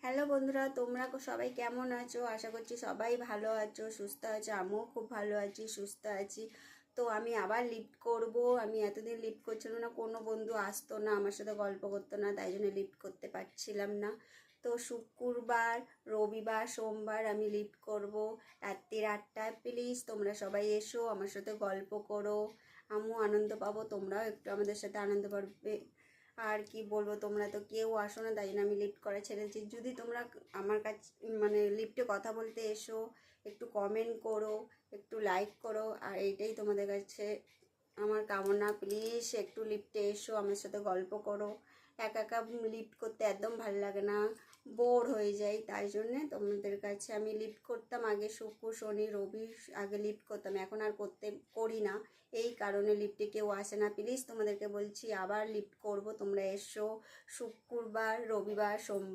Hello বন্ধুরা, তোমরা সবাই কেমন আছো? আশা করছি সবাই ভালো আছো, সুস্থ আছো। আমিও খুব ভালো আছি, সুস্থ আছি। তো আমি আবার লিফট করব। আমি এতদিন লিফট করছিলাম না, কোনো বন্ধু আসতো না, আমার সাথে গল্প করতো না, তাই জন্য লিফট করতে পারছিলাম না। তো শুক্রবার, রবিবার, সোমবার আমি লিফট করব রাত্রির 8টায়। প্লিজ তোমরা সবাই এসো, আমার সাথে গল্প করো, আমিও আনন্দ পাবো, তোমরাও একটু আমাদের সাথে আনন্দ পাবে। আর কি বলবো, তোমরা তো কেউ আসো না, তাই জন্য আমি লিফট করা ছেড়েছি। যদি তোমরা আমার কাছে লিফটে কথা বলতে এসো, একটু কমেন্ট করো, একটু লাইক করো, আর এইটাই তোমাদের কাছে আমার কামনা। প্লিজ একটু লিফটে এসো, আমার সাথে গল্প করো। একা একা লিফট করতে একদম ভালো লাগে না, বোর হয়ে যাই। তাই জন্যে তোমাদের কাছে আমি লিফট করতাম আগে, শুক্র শনি রবি আগে লিফট করতাম, এখন আর করি না। এই কারণে লিফটে কেউ আসে না। প্লিজ তোমাদেরকে বলছি আবার লিফট করব, তোমরা এসো শুক্রবার, রবিবার, সোমবার।